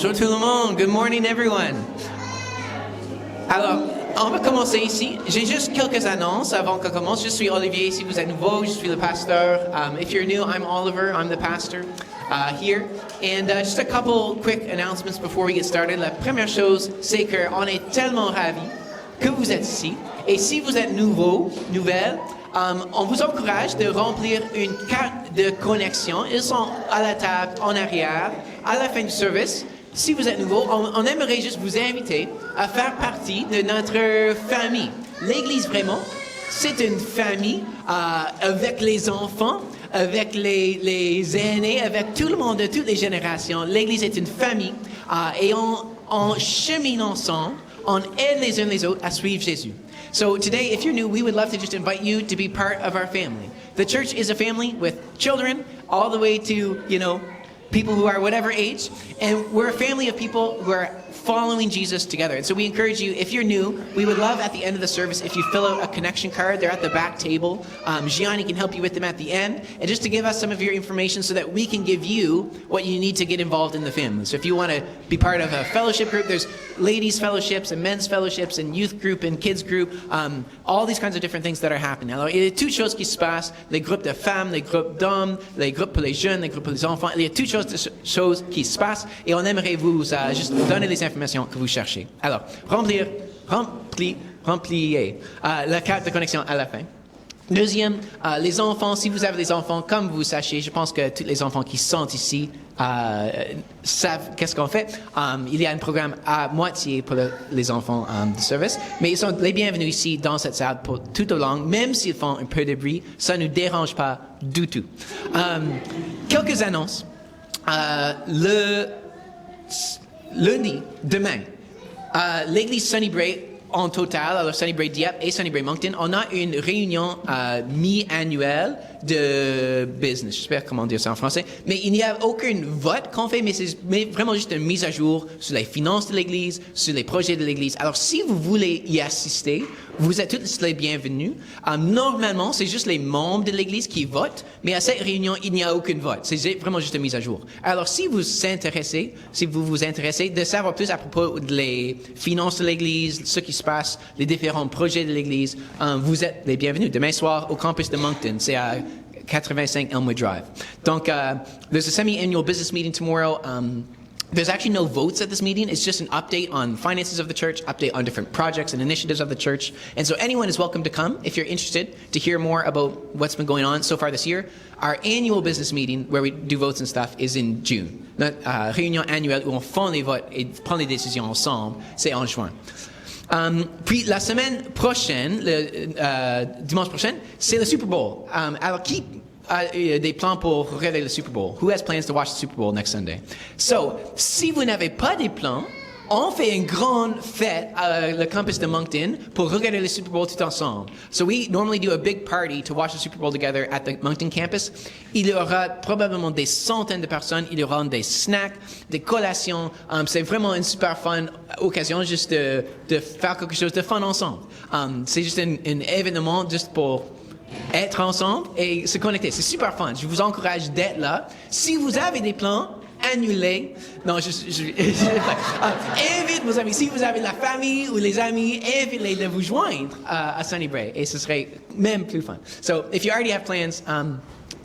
Bonjour tout le monde. Good morning, everyone. Alors, on va commencer ici. J'ai juste quelques annonces avant qu'on commence. Je suis Olivier. Si vous êtes nouveau, je suis le pasteur. If you're new, I'm Oliver. I'm the pastor here. And just a couple quick announcements before we get started. La première chose, c'est qu'on est tellement ravis que vous êtes ici. Et si vous êtes nouvelle, on vous encourage de remplir une carte de connexion. Ils sont à la table, en arrière, à la fin du service. Si vous êtes nouveau, on aimerait juste vous inviter à faire partie de notre famille. L'Église, vraiment, c'est une famille avec les enfants, avec les aînés, avec tout le monde de toutes les générations. L'Église est une famille et on chemine ensemble, on aide les uns les autres à suivre Jésus. So today, if you're new, we would love to just invite you to be part of our family. The church is a family with children all the way to, people who are whatever age. And we're a family of people who are following Jesus together. And so we encourage you, if you're new, we would love at the end of the service if you fill out a connection card. They're at the back table. Gianni can help you with them at the end. And just to give us some of your information so that we can give you what you need to get involved in the family. So if you want to be part of a fellowship group, there's ladies fellowships and men's fellowships and youth group and kids group. All these kinds of different things that are happening. Alors, il y a toutes choses qui se passent. Les groupes de femmes, les groupes d'hommes, les groupes pour les jeunes, les groupes pour les enfants. Il y a toutes choses qui se passent. Et on aimerait vous juste donner les informations que vous cherchez. Alors, rempliez la carte de connexion à la fin. Deuxième, les enfants, si vous avez des enfants, comme vous sachez, je pense que tous les enfants qui sont ici savent qu'est-ce qu'on fait. Il y a un programme à moitié pour les enfants de service, mais ils sont les bienvenus ici dans cette salle pour tout au long, même s'ils font un peu de bruit, ça ne nous dérange pas du tout. Quelques annonces. Le lundi, demain, l'église Sunnybrae en total, alors Sunnybrae Dieppe et Sunnybrae Moncton, on a une réunion mi-annuelle de business. J'espère comment dire ça en français. Mais il n'y a aucun vote qu'on fait, mais c'est vraiment juste une mise à jour sur les finances de l'église, sur les projets de l'église. Alors, si vous voulez y assister, vous êtes tous les bienvenus. Normalement, c'est juste les membres de l'église qui votent, mais à cette réunion, il n'y a aucun vote. C'est vraiment juste une mise à jour. Alors, si vous vous intéressez de savoir plus à propos des finances de l'église, ce qui se passe, les différents projets de l'église, vous êtes les bienvenus. Demain soir, au campus de Moncton, c'est à 85 Elmwood Drive. Donc, there's a semi-annual business meeting tomorrow. There's actually no votes at this meeting. It's just an update on finances of the church, update on different projects and initiatives of the church. And so anyone is welcome to come if you're interested to hear more about what's been going on so far this year. Our annual business meeting, where we do votes and stuff, is in June. Notre réunion annuelle où on fait les votes et prend les décisions ensemble, c'est en juin. Puis la semaine prochaine, dimanche prochain, c'est le Super Bowl. Alors qui des plans pour regarder le Super Bowl? Who has plans to watch the Super Bowl next Sunday? So, si vous n'avez pas des plans, on fait une grande fête à le campus de Moncton pour regarder le Super Bowl tout ensemble. So we normally do a big party to watch the Super Bowl together at the Moncton campus. Il y aura probablement des centaines de personnes. Il y aura des snacks, des collations. C'est vraiment une super fun occasion juste de faire quelque chose de fun ensemble. C'est juste un événement juste pour être ensemble et se connecter. C'est super fun. Je vous encourage d'être là. Si vous avez des plans, annulez. Non, invite vos amis. Si vous avez la famille ou les amis, invitez-les de vous joindre à Sunnybrae et ce serait même plus fun. So, if you already have plans,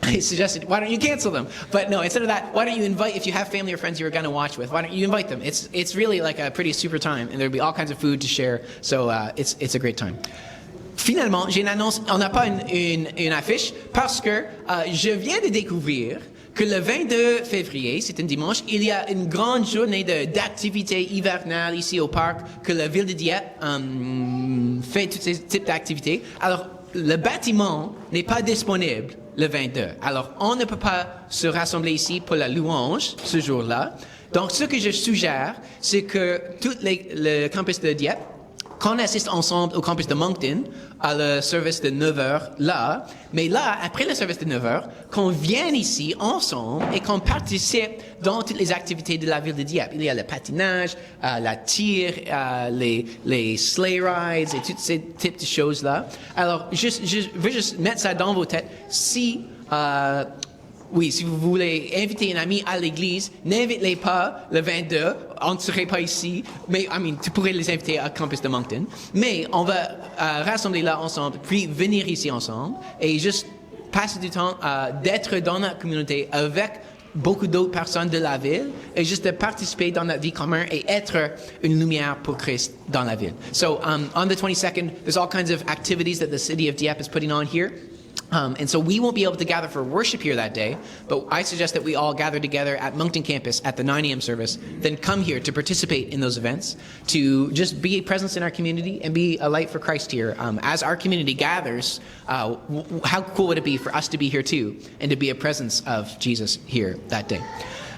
I suggested, why don't you cancel them? But no, instead of that, why don't you invite, if you have family or friends you're going to watch with, why don't you invite them? It's really like a pretty super time and there'll be all kinds of food to share. So, it's a great time. Finalement, j'ai une annonce, on n'a pas une affiche parce que je viens de découvrir que le 22 février, c'est un dimanche, il y a une grande journée d'activités hivernales ici au parc que la ville de Dieppe fait tous ces types d'activités. Alors, le bâtiment n'est pas disponible le 22. Alors, on ne peut pas se rassembler ici pour la louange ce jour-là. Donc, ce que je suggère, c'est que tout le campus de Dieppe, qu'on assiste ensemble au campus de Moncton à le service de 9h là, mais là, après le service de 9h, qu'on vienne ici ensemble et qu'on participe dans toutes les activités de la ville de Dieppe. Il y a le patinage, la tir, les sleigh rides et tous ces types de choses-là. Alors, je veux juste mettre ça dans vos têtes. Si oui, si vous voulez inviter un ami à l'église, n'invite-les pas le 22. On ne serait pas ici. Mais, tu pourrais les inviter à Campus de Moncton. Mais on va rassembler là ensemble, puis venir ici ensemble et juste passer du temps d'être dans la communauté avec beaucoup d'autres personnes de la ville et juste de participer dans notre vie commune et être une lumière pour Christ dans la ville. So on the 22nd, there's all kinds of activities that the city of Dieppe is putting on here. And so we won't be able to gather for worship here that day, but I suggest that we all gather together at Moncton campus at the 9 a.m. service, then come here to participate in those events, to just be a presence in our community and be a light for Christ here. As our community gathers, how cool would it be for us to be here too, and to be a presence of Jesus here that day?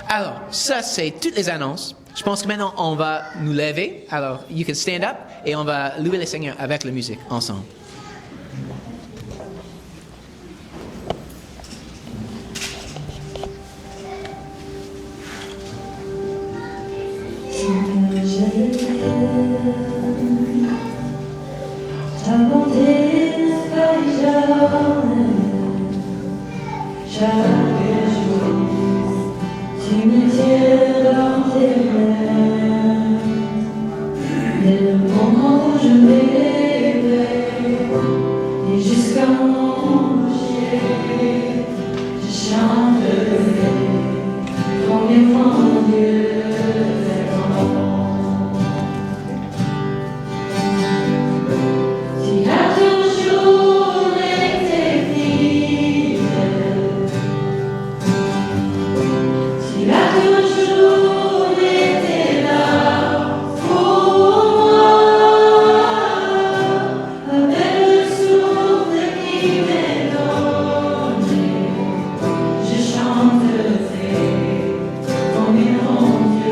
Alors, ça c'est toutes les annonces. Je pense que maintenant on va nous lever. Alors, you can stand up et on va louer le Seigneur avec la musique ensemble. Ta bonté n'est pas éternelle. Chaque jour, tu me tiens dans tes mains. Dès le moment où je m'éveille et jusqu'à mon coucher, je chanterai combien mon Dieu. Chanterai combien mon Dieu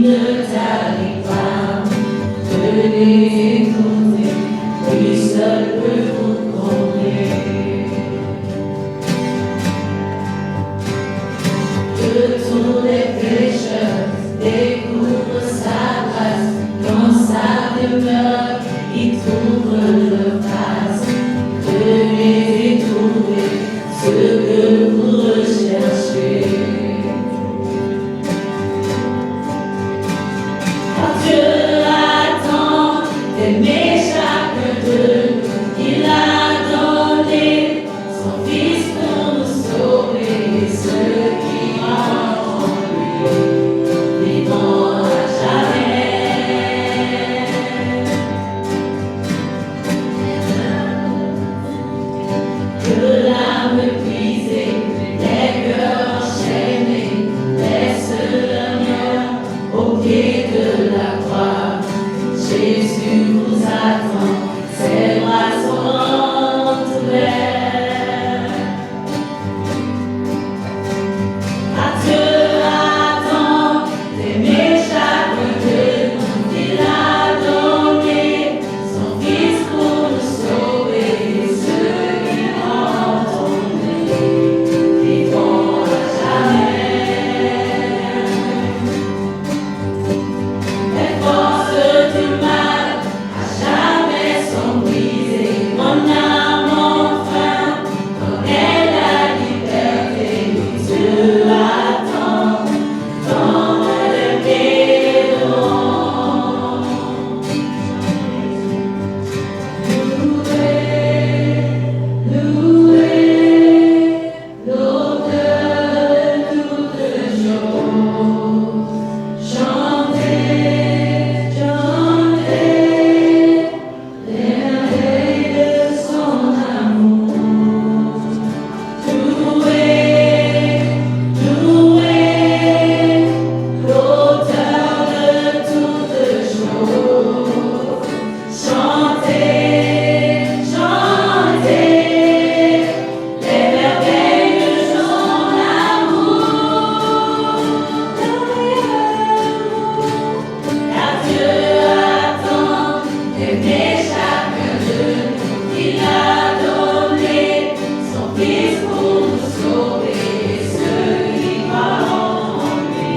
ne tarde pas de l'écouter, lui seul peut vous combler. Que tous les pécheurs découvrent sa grâce, dans sa demeure, il trouve leur grâce. Venez trouver ce que vous recherchez. Car Dieu attend d'aimer chacun de nous. Il a donné son Fils pour nous sauver. Ceux qui croient en lui vivront à jamais. Que l'âme brisée, les cœurs enchaînés, laisse l'honneur au pied de la croix. Jésus vous attend, ses bras sont grands ouverts. Car Dieu attend d'aimer chacun de nous. Il a donné son Fils pour nous sauver. Ceux qui croient en lui vivront à jamais. Les forces du mal à jamais sont brisées. Mon âme enfin connaît la liberté. Dieu attend dans le guéridon. Louez l'auteur de toutes choses. Chantez, chantez les merveilles de son amour. Louez, louez l'auteur de toutes choses. Chantez, chantez les merveilles de son amour. Car Dieu attend d'aimer chacun de nous. Il a donné son Fils pour nous sauver. Ceux qui croient en lui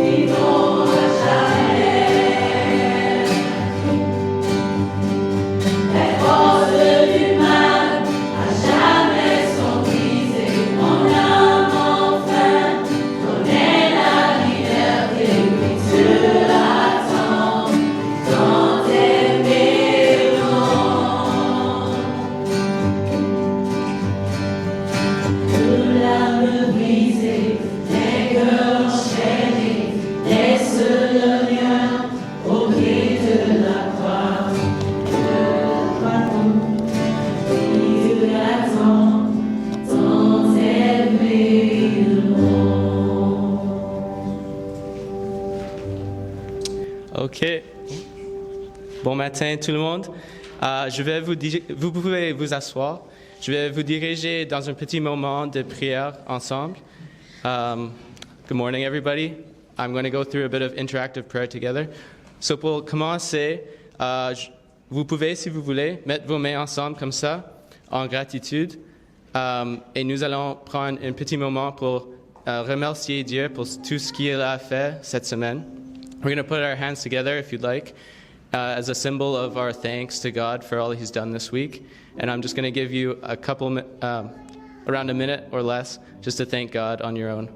vivront à jamais. Les forces du mal à jamais sont brisées. Mon âme enfin connaît la liberté. Oui, Dieu attend dans tes maisons. Que l'âme brisée, les cœurs enchaînés, laisse le lien au pied de la croix. Dieu attend dans tes maisons. OK. Bon matin tout le monde. Vous pouvez vous asseoir. Je vais vous diriger dans un petit moment de prière ensemble. Good morning everybody. I'm going to go through a bit of interactive prayer together. So pour commencer, vous pouvez, si vous voulez, mettre vos mains ensemble comme ça, en gratitude. Et nous allons prendre un petit moment pour remercier Dieu pour tout ce qu'il a fait cette semaine. We're going to put our hands together, if you'd like, as a symbol of our thanks to God for all He's done this week. And I'm just going to give you around a minute or less, just to thank God on your own.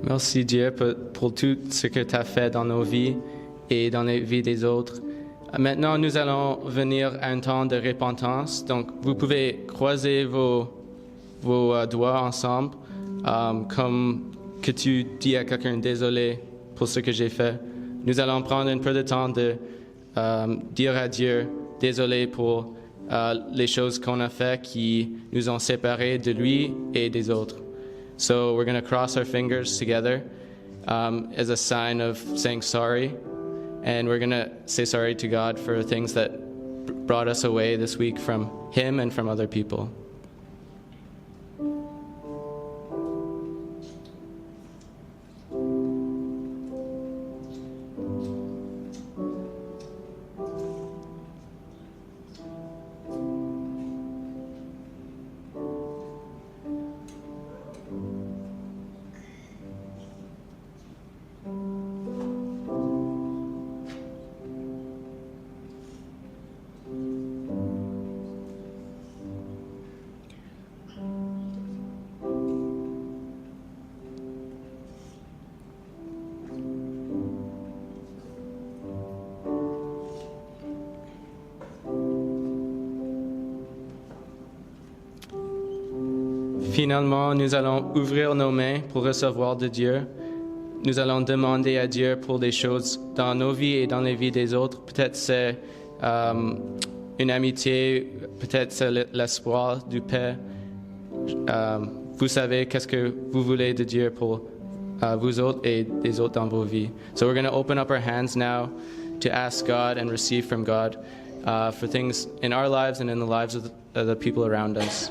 Merci Dieu pour tout ce que tu as fait dans nos vies et dans les vies des autres. Maintenant, nous allons venir à un temps de repentance. Donc, vous pouvez croiser vos doigts ensemble, comme que tu dis à quelqu'un désolé pour ce que j'ai fait. Nous allons prendre un peu de temps de dire à Dieu désolé pour les choses qu'on a fait qui nous ont séparés de lui et des autres. So we're going to cross our fingers together as a sign of saying sorry. And we're going to say sorry to God for things that brought us away this week from Him and from other people. Finalement, nous allons ouvrir nos mains pour recevoir de Dieu. Nous allons demander à Dieu pour des choses dans nos vies et dans les vies des autres. Peut-être c'est une amitié, peut-être c'est l'espoir du paix. Vous savez qu'est-ce que vous voulez de Dieu pour vous autres et des autres dans vos vies. So we're going to open up our hands now to ask God and receive from God for things in our lives and in the lives of the people around us.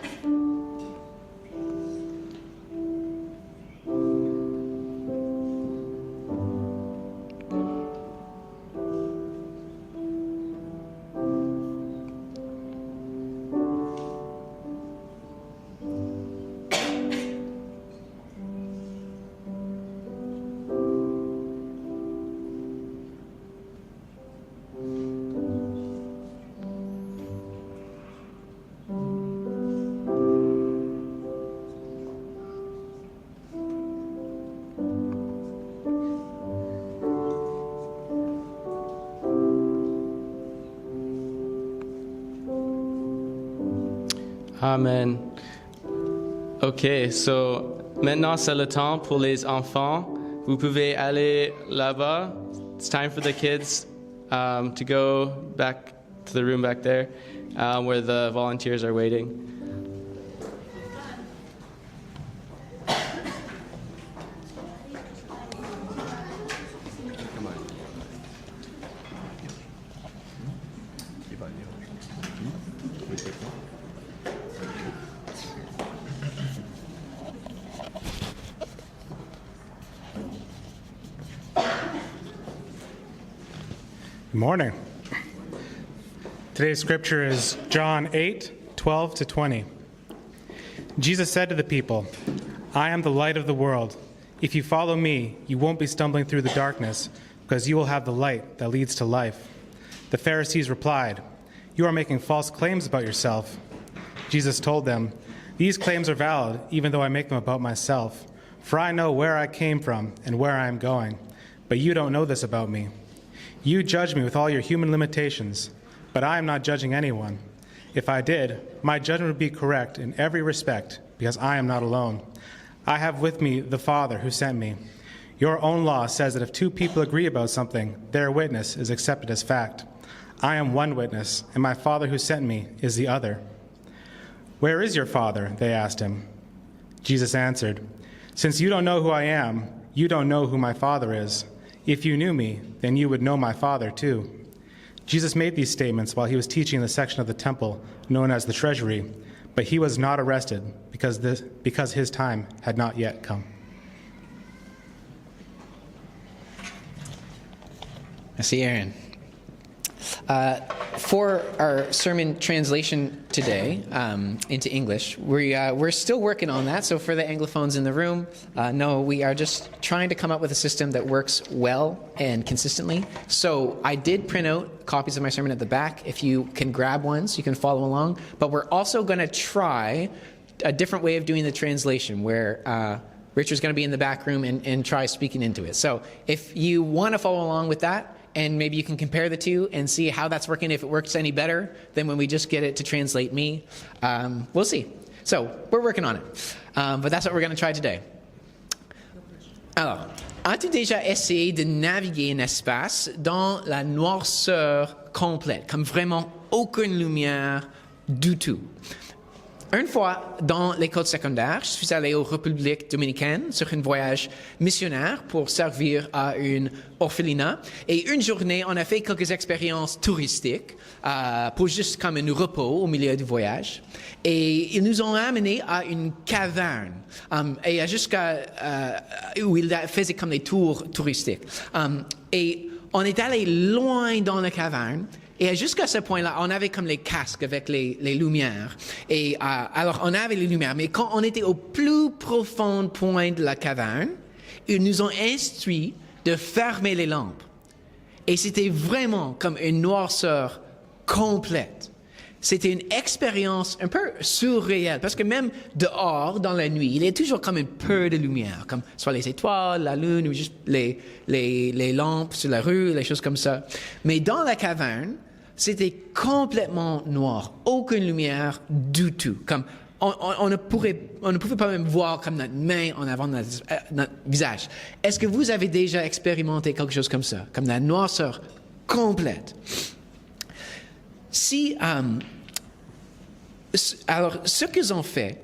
Amen. OK, so maintenant c'est le temps pour les enfants. Vous pouvez aller là-bas. It's time for the kids to go back to the room back there where the volunteers are waiting. Good morning. Today's scripture is John 8:12 to 20. Jesus said to the people, "I am the light of the world. If you follow me, you won't be stumbling through the darkness, because you will have the light that leads to life." The Pharisees replied, "You are making false claims about yourself." Jesus told them, "These claims are valid, even though I make them about myself. For I know where I came from and where I am going, but you don't know this about me. You judge me with all your human limitations, but I am not judging anyone. If I did, my judgment would be correct in every respect, because I am not alone. I have with me the Father who sent me. Your own law says that if two people agree about something, their witness is accepted as fact. I am one witness, and my Father who sent me is the other." "Where is your Father?" they asked him. Jesus answered, "Since you don't know who I am, you don't know who my Father is. If you knew me, then you would know my Father too." Jesus made these statements while he was teaching in the section of the temple known as the treasury, but he was not arrested because his time had not yet come. Merci, Aaron. For our sermon translation today into English, we're still working on that. So for the Anglophones in the room, no, we are just trying to come up with a system that works well and consistently. So I did print out copies of my sermon at the back. If you can grab one so you can follow along. But we're also going to try a different way of doing the translation where Richard's going to be in the back room and try speaking into it. So if you want to follow along with that, and maybe you can compare the two and see how that's working, if it works any better than when we just get it to translate me. We'll see. So we're working on it. But that's what we're going to try today. Alors, as-tu déjà essayé de naviguer un espace dans la noirceur complète, comme vraiment aucune lumière du tout? Une fois, dans l'école secondaire, je suis allé aux Républiques dominicaines sur un voyage missionnaire pour servir à une orphelinat. Et une journée, on a fait quelques expériences touristiques pour juste comme un repos au milieu du voyage. Et ils nous ont amenés à une caverne et jusqu'à où ils faisaient comme des tours touristiques. Et on est allé loin dans la caverne. Et jusqu'à ce point-là, on avait comme les casques avec les lumières. Et alors, on avait les lumières. Mais quand on était au plus profond point de la caverne, ils nous ont instruit de fermer les lampes. Et c'était vraiment comme une noirceur complète. C'était une expérience un peu surréelle. Parce que même dehors, dans la nuit, il y a toujours comme un peu de lumière. Comme soit les étoiles, la lune, ou juste les lampes sur la rue, les choses comme ça. Mais dans la caverne, c'était complètement noir, aucune lumière du tout. Comme on ne pouvait pas même voir comme notre main en avant de notre visage. Est-ce que vous avez déjà expérimenté quelque chose comme ça, comme la noirceur complète? Alors, ce qu'ils ont fait,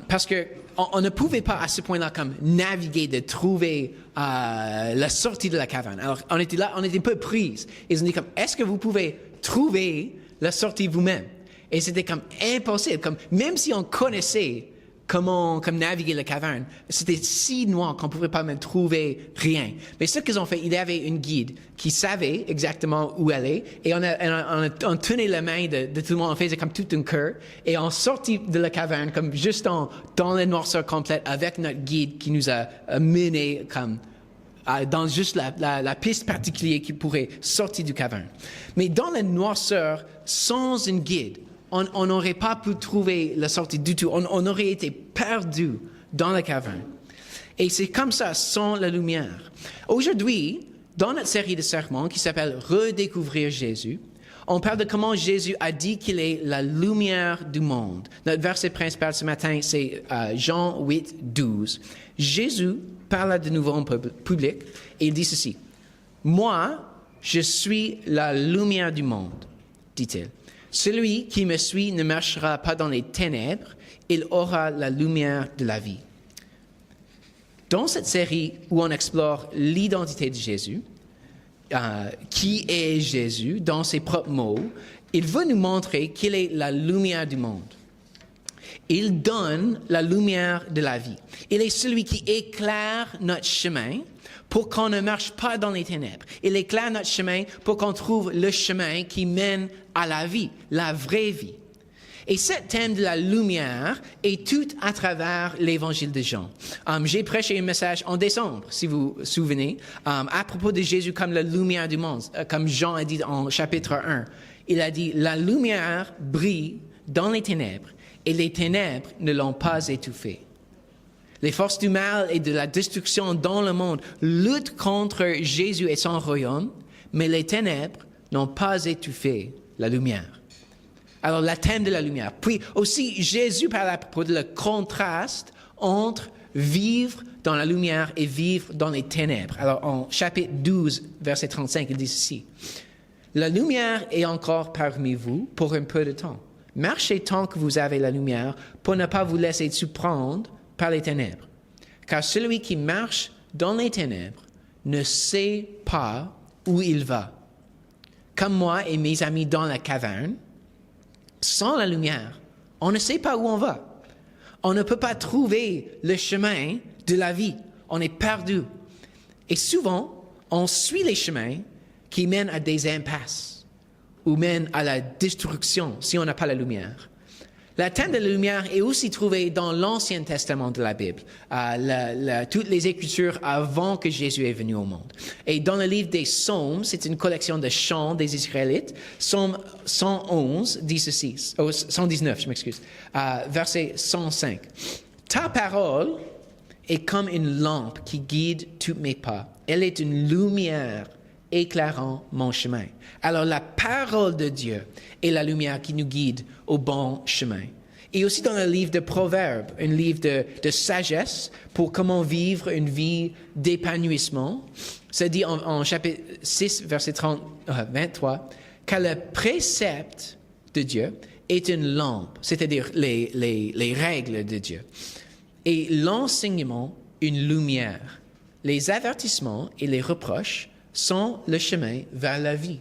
parce que on ne pouvait pas à ce point-là comme naviguer, de trouver la sortie de la caverne. Alors, on était là, on était un peu pris. Ils ont dit comme, est-ce que vous pouvez trouver la sortie vous-même? Et c'était comme impossible. Comme, même si on connaissait comment naviguer la caverne, c'était si noir qu'on ne pouvait pas même trouver rien. Mais ce qu'ils ont fait, il y avait une guide qui savait exactement où aller. Et on tenait la main de tout le monde, on faisait comme tout un cœur. Et on sortit de la caverne comme juste dans la noirceur complète avec notre guide qui nous a menés comme dans juste la piste particulière qui pourrait sortir du caverne. Mais dans la noirceur, sans une guide, on n'aurait pas pu trouver la sortie du tout. On aurait été perdu dans la caverne. Et c'est comme ça, sans la lumière. Aujourd'hui, dans notre série de sermons qui s'appelle « Redécouvrir Jésus », on parle de comment Jésus a dit qu'il est la lumière du monde. Notre verset principal ce matin, c'est Jean 8, 12. Jésus parle de nouveau en public et il dit ceci. « Moi, je suis la lumière du monde, dit-il. Celui qui me suit ne marchera pas dans les ténèbres, il aura la lumière de la vie. » Dans cette série où on explore l'identité de Jésus, qui est Jésus, dans ses propres mots, il veut nous montrer qu'il est la lumière du monde. Il donne la lumière de la vie. Il est celui qui éclaire notre chemin pour qu'on ne marche pas dans les ténèbres. Il éclaire notre chemin pour qu'on trouve le chemin qui mène à la vie, la vraie vie. Et ce thème de la lumière est tout à travers l'évangile de Jean. J'ai prêché un message en décembre, si vous vous souvenez, à propos de Jésus comme la lumière du monde, comme Jean a dit en chapitre 1. Il a dit, la lumière brille dans les ténèbres et les ténèbres ne l'ont pas étouffée. Les forces du mal et de la destruction dans le monde luttent contre Jésus et son royaume, mais les ténèbres n'ont pas étouffé la lumière. Alors, le thème de la lumière. Puis aussi, Jésus parle à propos de le contraste entre vivre dans la lumière et vivre dans les ténèbres. Alors, en chapitre 12, verset 35, il dit ceci. La lumière est encore parmi vous pour un peu de temps. Marchez tant que vous avez la lumière pour ne pas vous laisser surprendre par les ténèbres. Car celui qui marche dans les ténèbres ne sait pas où il va. Comme moi et mes amis dans la caverne, sans la lumière, on ne sait pas où on va. On ne peut pas trouver le chemin de la vie. On est perdu. Et souvent, on suit les chemins qui mènent à des impasses ou mènent à la destruction si on n'a pas la lumière. Le thème de la lumière est aussi trouvé dans l'Ancien Testament de la Bible, toutes les Écritures avant que Jésus est venu au monde. Et dans le livre des Psaumes, c'est une collection de chants des Israélites. Psaume 111 dit ceci, 119, je m'excuse, verset 105. Ta parole est comme une lampe qui guide tous mes pas. Elle est une lumière éclairant mon chemin. Alors la parole de Dieu est la lumière qui nous guide au bon chemin. Et aussi dans le livre de Proverbes, un livre de sagesse pour comment vivre une vie d'épanouissement, ça dit en chapitre 6, verset 23, que le précepte de Dieu est une lampe, c'est-à-dire les règles de Dieu, et l'enseignement une lumière. Les avertissements et les reproches sont le chemin vers la vie.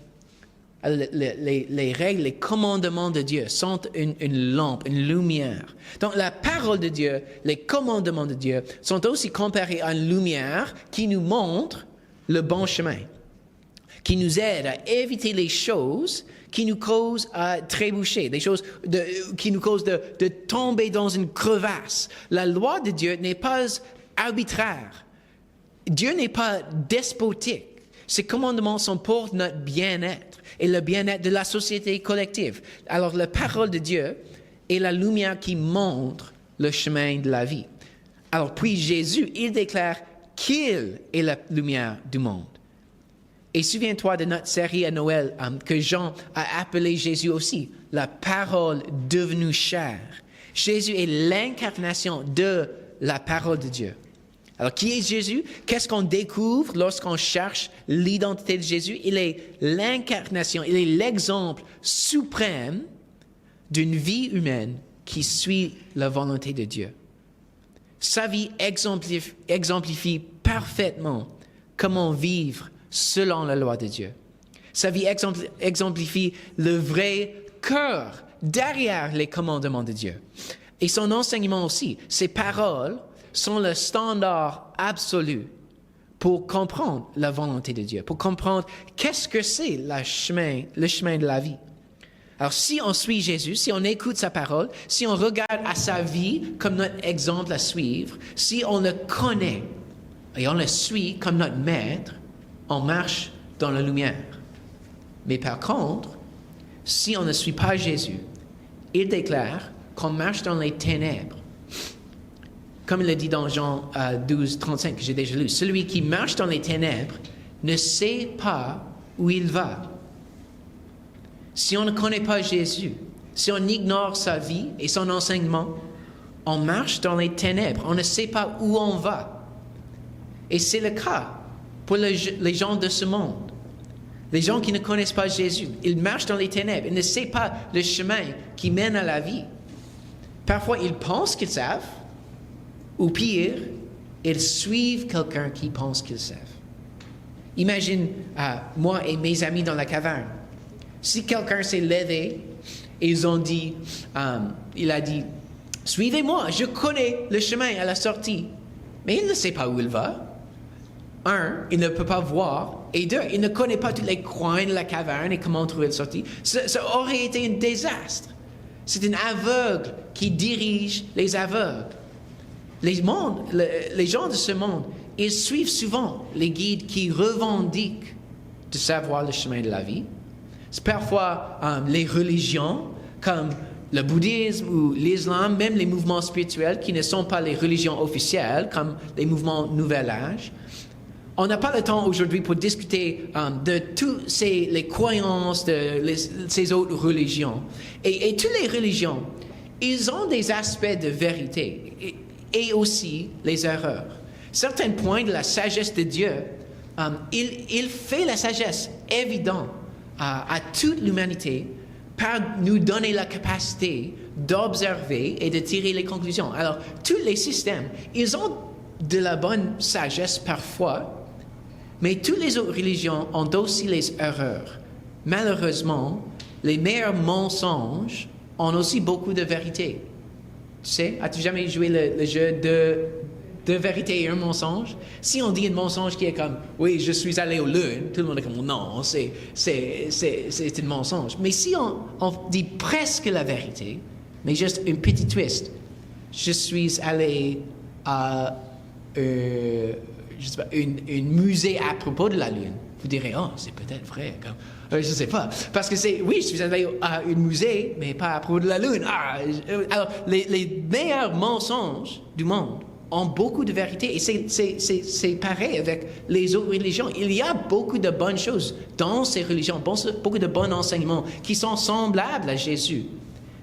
Les règles, les commandements de Dieu sont une lampe, une lumière. Donc la parole de Dieu, les commandements de Dieu sont aussi comparés à une lumière qui nous montre le bon chemin, qui nous aide à éviter les choses qui nous causent à trébucher, des choses qui nous causent de tomber dans une crevasse. La loi de Dieu n'est pas arbitraire. Dieu n'est pas despotique. Ces commandements sont pour notre bien-être et le bien-être de la société collective. Alors la parole de Dieu est la lumière qui montre le chemin de la vie. Alors puis Jésus, il déclare qu'il est la lumière du monde. Et souviens-toi de notre série à Noël que Jean a appelé Jésus aussi, la parole devenue chair. Jésus est l'incarnation de la parole de Dieu. Alors, qui est Jésus? Qu'est-ce qu'on découvre lorsqu'on cherche l'identité de Jésus? Il est l'incarnation, il est l'exemple suprême d'une vie humaine qui suit la volonté de Dieu. Sa vie exemplifie parfaitement comment vivre selon la loi de Dieu. Sa vie exemplifie le vrai cœur derrière les commandements de Dieu. Et son enseignement aussi, ses paroles sont le standard absolu pour comprendre la volonté de Dieu, pour comprendre qu'est-ce que c'est le chemin de la vie. Alors si on suit Jésus, si on écoute sa parole, si on regarde à sa vie comme notre exemple à suivre, si on le connaît et on le suit comme notre maître, on marche dans la lumière. Mais par contre, si on ne suit pas Jésus, il déclare qu'on marche dans les ténèbres. Comme il le dit dans Jean 12, 35, que j'ai déjà lu, celui qui marche dans les ténèbres ne sait pas où il va. Si on ne connaît pas Jésus, si on ignore sa vie et son enseignement, on marche dans les ténèbres, on ne sait pas où on va. Et c'est le cas pour les gens de ce monde. Les gens qui ne connaissent pas Jésus, ils marchent dans les ténèbres, ils ne savent pas le chemin qui mène à la vie. Parfois, ils pensent qu'ils savent, ou pire, ils suivent quelqu'un qui pense qu'ils savent. Imagine moi et mes amis dans la caverne. Si quelqu'un s'est levé et il a dit, suivez-moi, je connais le chemin à la sortie. Mais il ne sait pas où il va. Un, il ne peut pas voir. Et deux, il ne connaît pas tous les coins de la caverne et comment trouver la sortie. Ça aurait été un désastre. C'est un aveugle qui dirige les aveugles. Les gens de ce monde, ils suivent souvent les guides qui revendiquent de savoir le chemin de la vie. C'est parfois les religions, comme le bouddhisme ou l'islam, même les mouvements spirituels qui ne sont pas les religions officielles, comme les mouvements Nouvel Âge. On n'a pas le temps aujourd'hui pour discuter de toutes les croyances de ces autres religions. Et toutes les religions, ils ont des aspects de vérité et aussi les erreurs. Certains points de la sagesse de Dieu, il fait la sagesse évidente à toute l'humanité par nous donner la capacité d'observer et de tirer les conclusions. Alors, tous les systèmes, ils ont de la bonne sagesse parfois, mais toutes les autres religions ont aussi les erreurs. Malheureusement, les meilleurs mensonges ont aussi beaucoup de vérité. Tu sais, as-tu jamais joué le jeu de vérité et un mensonge? Si on dit un mensonge qui est comme « Oui, je suis allé aux lunes », tout le monde est comme « Non, c'est un mensonge ». Mais si on dit presque la vérité, mais juste un petit twist, « Je suis allé à un musée à propos de la lune », vous direz « Oh, c'est peut-être vrai. » Je ne sais pas. Parce que oui, je suis allé à un musée, mais pas à propos de la lune. Alors, les meilleurs mensonges du monde ont beaucoup de vérité. Et c'est pareil avec les autres religions. Il y a beaucoup de bonnes choses dans ces religions, beaucoup de bons enseignements qui sont semblables à Jésus.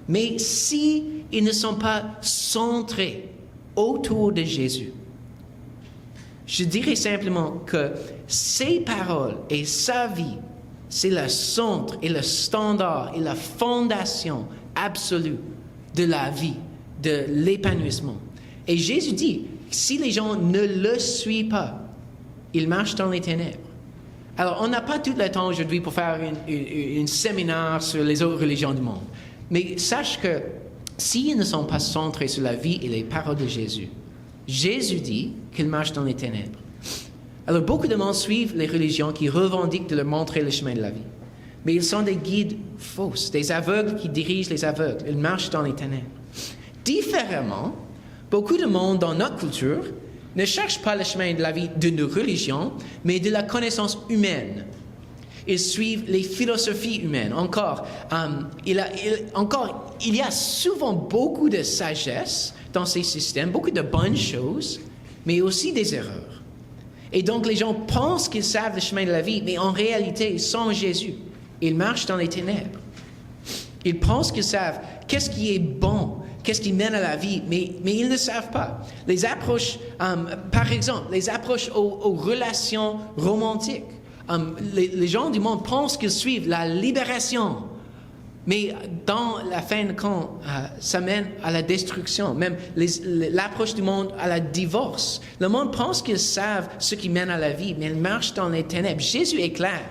Mais si ils ne sont pas centrés autour de Jésus, je dirais simplement que ses paroles et sa vie, c'est le centre et le standard et la fondation absolue de la vie, de l'épanouissement. Et Jésus dit, si les gens ne le suivent pas, ils marchent dans les ténèbres. Alors, on n'a pas tout le temps aujourd'hui pour faire un séminaire sur les autres religions du monde. Mais sache que s'ils ne sont pas centrés sur la vie et les paroles de Jésus, Jésus dit qu'ils marchent dans les ténèbres. Alors, beaucoup de monde suivent les religions qui revendiquent de leur montrer le chemin de la vie. Mais ils sont des guides fausses, des aveugles qui dirigent les aveugles. Ils marchent dans les ténèbres. Différemment, beaucoup de monde dans notre culture ne cherche pas le chemin de la vie d'une religion, mais de la connaissance humaine. Ils suivent les philosophies humaines. Encore, il y a souvent beaucoup de sagesse dans ces systèmes, beaucoup de bonnes choses, mais aussi des erreurs. Et donc, les gens pensent qu'ils savent le chemin de la vie, mais en réalité, sans Jésus, ils marchent dans les ténèbres. Ils pensent qu'ils savent qu'est-ce qui est bon, qu'est-ce qui mène à la vie, mais ils ne savent pas. Les approches, par exemple, les approches aux relations romantiques. Les gens du monde pensent qu'ils suivent la libération, mais dans la fin de compte, ça mène à la destruction. Même l'approche du monde à la divorce. Le monde pense qu'ils savent ce qui mène à la vie, mais ils marchent dans les ténèbres. Jésus est clair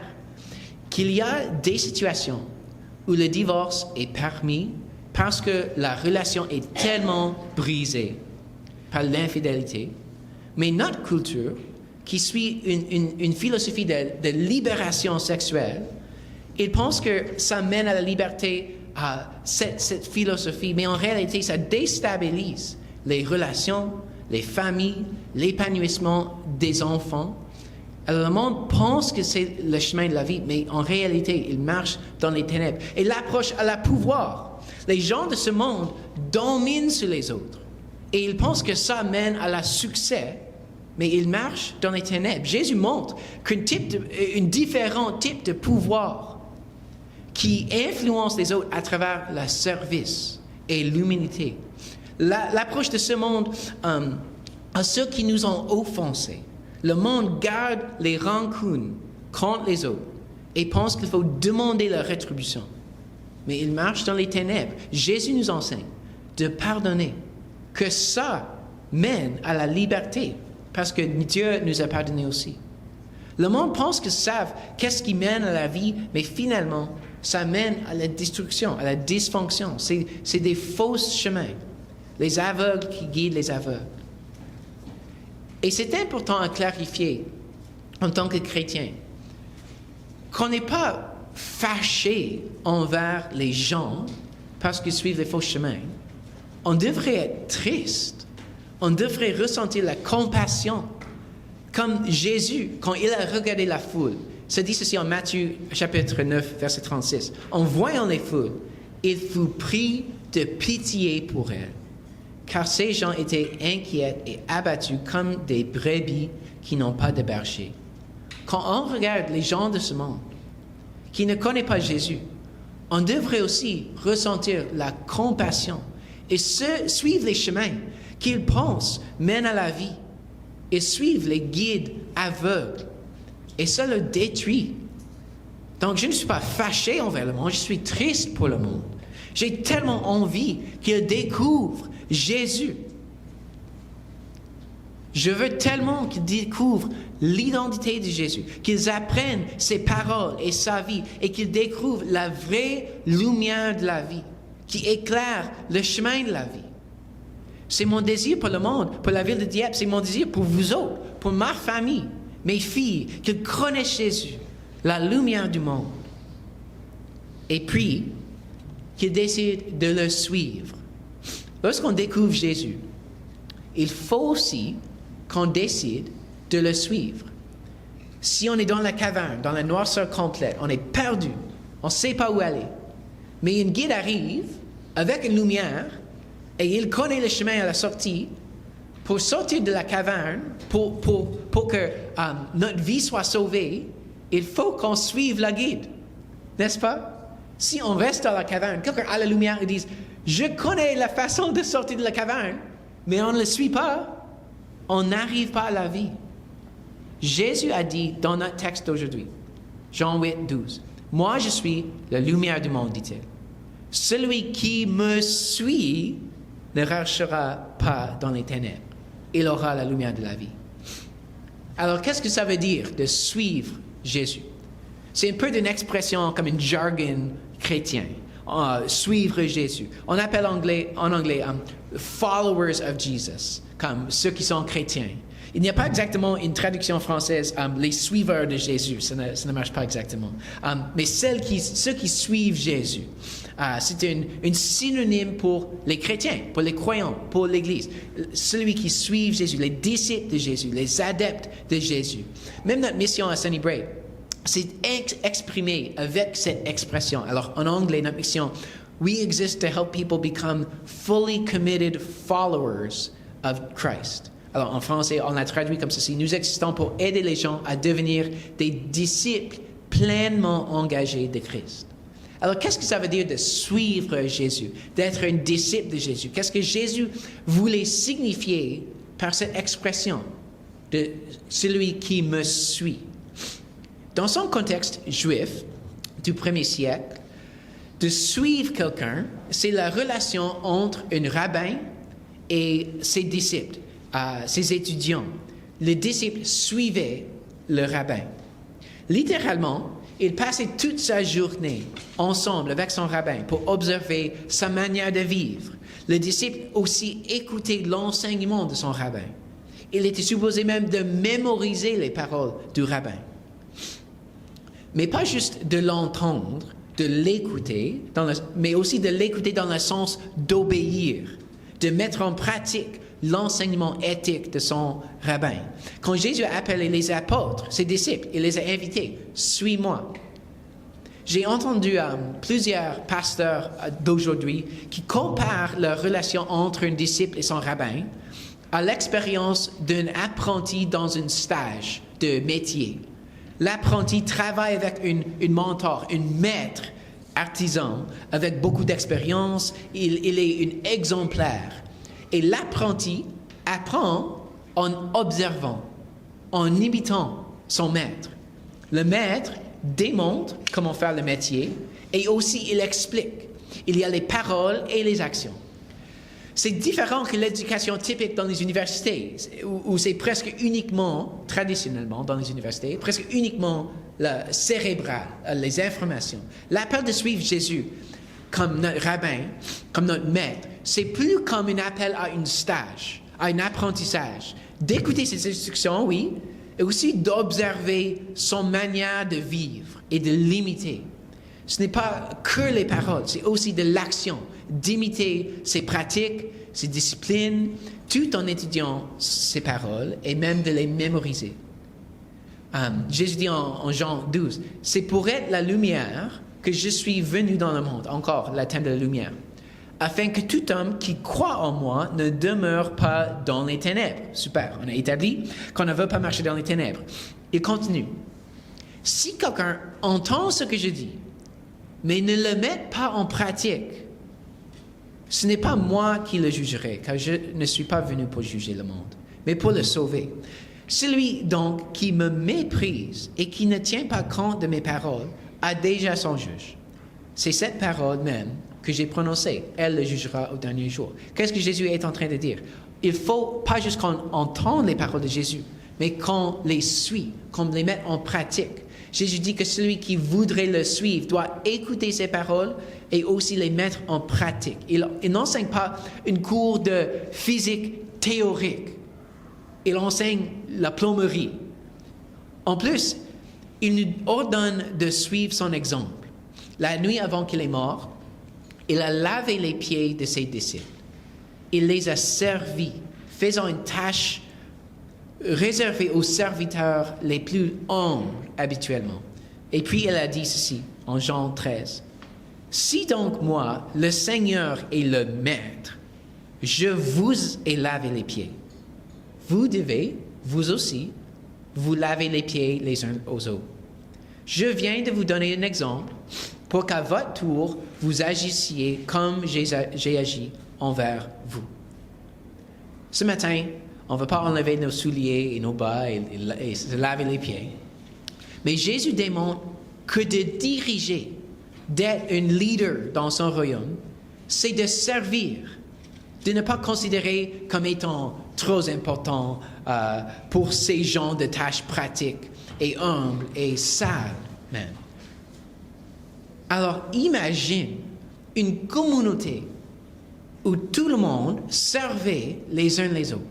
qu'il y a des situations où le divorce est permis parce que la relation est tellement brisée par l'infidélité. Mais notre culture, qui suit une philosophie de libération sexuelle, il pense que ça mène à la liberté, à cette philosophie, mais en réalité, ça déstabilise les relations, les familles, l'épanouissement des enfants. Alors, le monde pense que c'est le chemin de la vie, mais en réalité, il marche dans les ténèbres. Et l'approche à la pouvoir. Les gens de ce monde dominent sur les autres. Et ils pensent que ça mène à la succès, mais ils marchent dans les ténèbres. Jésus montre qu'un différent type de pouvoir qui influence les autres à travers le service et l'humilité. L'approche de ce monde à ceux qui nous ont offensés. Le monde garde les rancunes contre les autres et pense qu'il faut demander leur rétribution. Mais il marche dans les ténèbres. Jésus nous enseigne de pardonner, que ça mène à la liberté, parce que Dieu nous a pardonné aussi. Le monde pense qu'ils savent qu'est-ce qui mène à la vie, mais finalement, ça mène à la destruction, à la dysfonction. C'est des faux chemins. Les aveugles qui guident les aveugles. Et c'est important à clarifier en tant que chrétien qu'on n'est pas fâché envers les gens parce qu'ils suivent les faux chemins. On devrait être triste. On devrait ressentir la compassion. Comme Jésus, quand il a regardé la foule, ça dit ceci en Matthieu chapitre 9, verset 36. En voyant les foules, il fut pris de pitié pour elles, car ces gens étaient inquiets et abattus comme des brebis qui n'ont pas de berger. Quand on regarde les gens de ce monde, qui ne connaissent pas Jésus, on devrait aussi ressentir la compassion et suivre les chemins qu'ils pensent mènent à la vie et suivre les guides aveugles. Et ça le détruit. Donc je ne suis pas fâché envers le monde, je suis triste pour le monde. J'ai tellement envie qu'ils découvrent Jésus. Je veux tellement qu'ils découvrent l'identité de Jésus, qu'ils apprennent ses paroles et sa vie, et qu'ils découvrent la vraie lumière de la vie, qui éclaire le chemin de la vie. C'est mon désir pour le monde, pour la ville de Dieppe, c'est mon désir pour vous autres, pour ma famille, mes filles, qu'ils connaissent Jésus, la lumière du monde. Et puis, qu'ils décident de le suivre. Lorsqu'on découvre Jésus, il faut aussi qu'on décide de le suivre. Si on est dans la caverne, dans la noirceur complète, on est perdu, on ne sait pas où aller, mais une guide arrive avec une lumière et il connaît le chemin à la sortie, pour sortir de la caverne, pour que notre vie soit sauvée, il faut qu'on suive la guide. N'est-ce pas? Si on reste dans la caverne, quelqu'un à la lumière et dit « Je connais la façon de sortir de la caverne », mais on ne le suit pas, on n'arrive pas à la vie. Jésus a dit dans notre texte d'aujourd'hui, Jean 8, 12, « Moi je suis la lumière du monde, dit-il. Celui qui me suit ne marchera pas dans les ténèbres. Il aura la lumière de la vie. » Alors, qu'est-ce que ça veut dire de suivre Jésus? C'est un peu d'une expression comme un jargon chrétien. Suivre Jésus. On appelle en anglais followers of Jesus, comme ceux qui sont chrétiens. Il n'y a pas exactement une traduction française, les suiveurs de Jésus, ça ne marche pas exactement. Mais ceux qui suivent Jésus, c'est une synonyme pour les chrétiens, pour les croyants, pour l'Église. Celui qui suit Jésus, les disciples de Jésus, les adeptes de Jésus. Même notre mission à Sunnybrae, c'est exprimé avec cette expression. Alors, en anglais, notre mission, we exist to help people become fully committed followers of Christ. Alors, en français, on l'a traduit comme ceci. Nous existons pour aider les gens à devenir des disciples pleinement engagés de Christ. Alors, qu'est-ce que ça veut dire de suivre Jésus, d'être un disciple de Jésus? Qu'est-ce que Jésus voulait signifier par cette expression de celui qui me suit? Dans son contexte juif du 1er siècle, de suivre quelqu'un, c'est la relation entre un rabbin et ses disciples, ses étudiants. Les disciples suivaient le rabbin. Littéralement, il passait toute sa journée ensemble avec son rabbin pour observer sa manière de vivre. Le disciple aussi écoutait l'enseignement de son rabbin. Il était supposé même de mémoriser les paroles du rabbin. Mais pas juste de l'entendre, de l'écouter, mais aussi de l'écouter dans le sens d'obéir, de mettre en pratique l'enseignement éthique de son rabbin. Quand Jésus a appelé les apôtres, ses disciples, il les a invités, « Suis-moi ». J'ai entendu plusieurs pasteurs d'aujourd'hui qui comparent la relation entre un disciple et son rabbin à l'expérience d'un apprenti dans un stage de métier. L'apprenti travaille avec une mentor, un maître artisan avec beaucoup d'expérience. Il est un exemplaire. Et l'apprenti apprend en observant, en imitant son maître. Le maître démontre comment faire le métier et aussi il explique. Il y a les paroles et les actions. C'est différent que l'éducation typique dans les universités, où c'est presque uniquement, traditionnellement dans les universités, presque uniquement le cérébral, les informations. L'appel de suivre Jésus comme notre rabbin, comme notre maître, c'est plus comme un appel à un stage, à un apprentissage. D'écouter ses instructions, oui, et aussi d'observer son manière de vivre et de l'imiter. Ce n'est pas que les paroles, c'est aussi de l'action, d'imiter ses pratiques, ses disciplines, tout en étudiant ses paroles et même de les mémoriser. Jésus dit en Jean 12, « C'est pour être la lumière que je suis venu dans le monde. » Encore, le thème de la lumière. « Afin que tout homme qui croit en moi ne demeure pas dans les ténèbres. » Super, on a établi qu'on ne veut pas marcher dans les ténèbres. Il continue. « Si quelqu'un entend ce que je dis, mais ne le met pas en pratique, ce n'est pas moi qui le jugerai, car je ne suis pas venu pour juger le monde, mais pour le sauver. Celui donc qui me méprise et qui ne tient pas compte de mes paroles a déjà son juge. C'est cette parole même que j'ai prononcée. Elle le jugera au dernier jour. Qu'est-ce que Jésus est en train de dire? Il faut pas juste qu'on entende les paroles de Jésus, mais qu'on les suit, qu'on les mette en pratique. Jésus dit que celui qui voudrait le suivre doit écouter ses paroles et aussi les mettre en pratique. Il n'enseigne pas une cours de physique théorique. Il enseigne la plomberie. En plus, il nous ordonne de suivre son exemple. La nuit avant qu'il est mort, il a lavé les pieds de ses disciples. Il les a servis, faisant une tâche réservé aux serviteurs les plus humbles habituellement. Et puis il a dit ceci en Jean 13. « Si donc moi, le Seigneur et le Maître, je vous ai lavé les pieds, vous devez, vous aussi, vous laver les pieds les uns aux autres. Je viens de vous donner un exemple pour qu'à votre tour, vous agissiez comme j'ai agi envers vous. Ce matin, on ne va pas enlever nos souliers et nos bas et se laver les pieds. Mais Jésus démontre que de diriger, d'être un leader dans son royaume, c'est de servir, de ne pas considérer comme étant trop important pour ces gens de tâches pratiques et humbles et sales même. Alors imagine une communauté où tout le monde servait les uns les autres,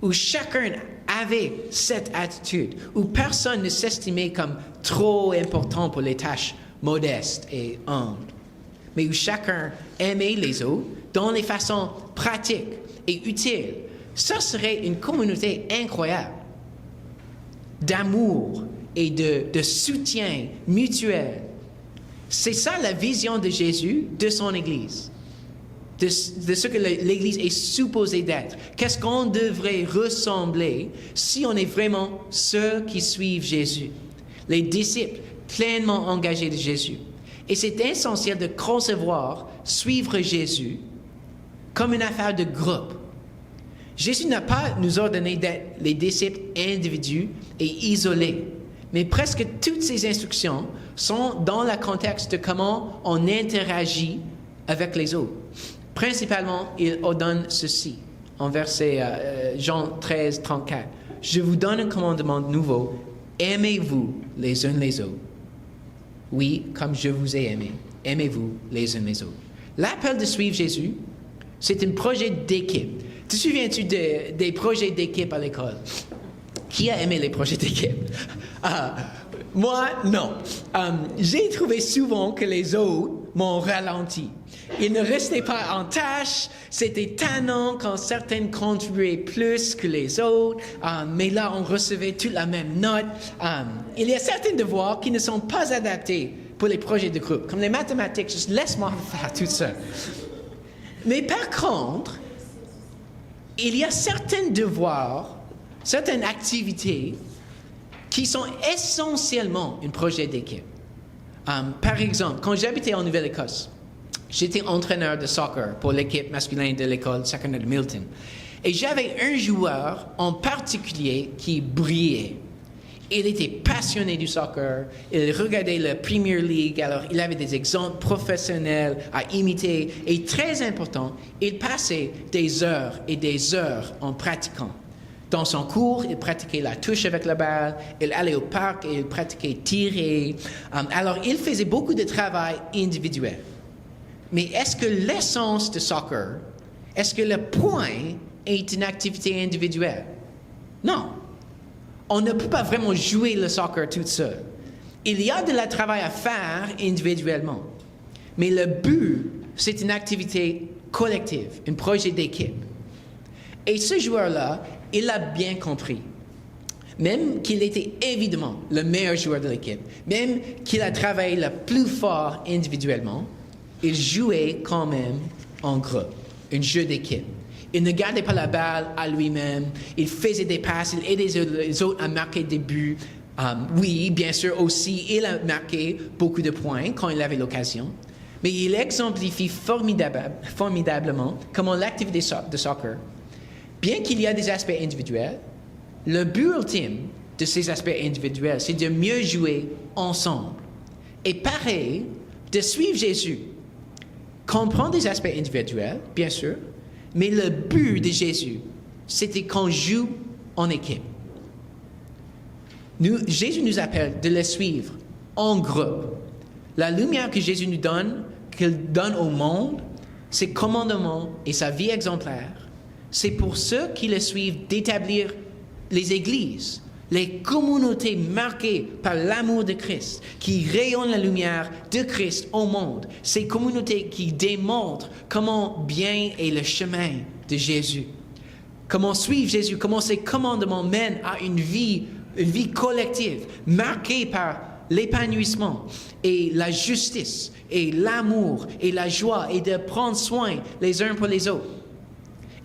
où chacun avait cette attitude, où personne ne s'estimait comme trop important pour les tâches modestes et humbles, mais où chacun aimait les autres dans les façons pratiques et utiles. Ça serait une communauté incroyable d'amour et de soutien mutuel. C'est ça la vision de Jésus de son Église, de ce que l'Église est supposée d'être. Qu'est-ce qu'on devrait ressembler si on est vraiment ceux qui suivent Jésus, les disciples pleinement engagés de Jésus. Et c'est essentiel de concevoir suivre Jésus comme une affaire de groupe. Jésus n'a pas nous ordonné d'être les disciples individuels et isolés, mais presque toutes ses instructions sont dans le contexte de comment on interagit avec les autres. Principalement, il ordonne ceci, en verset Jean 13, 34. « Je vous donne un commandement nouveau, aimez-vous les uns les autres. Oui, comme je vous ai aimé, aimez-vous les uns les autres. » L'appel de suivre Jésus, c'est un projet d'équipe. Te souviens-tu des projets d'équipe à l'école? Qui a aimé les projets d'équipe? Moi, non. J'ai trouvé souvent que les autres m'ont ralenti. Ils ne restaient pas en tâche. C'était tannant quand certains contribuaient plus que les autres. Mais là, on recevait toute la même note. Il y a certains devoirs qui ne sont pas adaptés pour les projets de groupe, comme les mathématiques. Juste laisse-moi faire tout ça. Mais par contre, il y a certains devoirs, certaines activités qui sont essentiellement un projet d'équipe. Par exemple, quand j'habitais en Nouvelle-Écosse, j'étais entraîneur de soccer pour l'équipe masculine de l'école secondaire de Milton. Et j'avais un joueur en particulier qui brillait. Il était passionné du soccer, il regardait la Premier League, alors il avait des exemples professionnels à imiter. Et très important, il passait des heures et des heures en pratiquant. Dans son cours, il pratiquait la touche avec la balle, il allait au parc et il pratiquait tirer. Alors, il faisait beaucoup de travail individuel. Mais est-ce que l'essence de soccer, est-ce que le point est une activité individuelle? Non. On ne peut pas vraiment jouer le soccer tout seul. Il y a de la travail à faire individuellement. Mais le but, c'est une activité collective, un projet d'équipe. Et ce joueur-là, il a bien compris. Même qu'il était évidemment le meilleur joueur de l'équipe, même qu'il a travaillé le plus fort individuellement, il jouait quand même en groupe, un jeu d'équipe. Il ne gardait pas la balle à lui-même, il faisait des passes, il aidait les autres à marquer des buts. Oui, bien sûr aussi, il a marqué beaucoup de points quand il avait l'occasion, mais il exemplifie formidablement comment l'activité de soccer, bien qu'il y ait des aspects individuels, le but ultime de ces aspects individuels, c'est de mieux jouer ensemble. Et pareil, de suivre Jésus, comprendre des aspects individuels, bien sûr, mais le but de Jésus, c'était qu'on joue en équipe. Jésus nous appelle de le suivre en groupe. La lumière que Jésus nous donne, qu'il donne au monde, ses commandements et sa vie exemplaire, c'est pour ceux qui le suivent d'établir les églises, les communautés marquées par l'amour de Christ, qui rayonnent la lumière de Christ au monde. Ces communautés qui démontrent comment bien est le chemin de Jésus. Comment suivre Jésus, comment ses commandements mènent à une vie collective, marquée par l'épanouissement et la justice et l'amour et la joie et de prendre soin les uns pour les autres.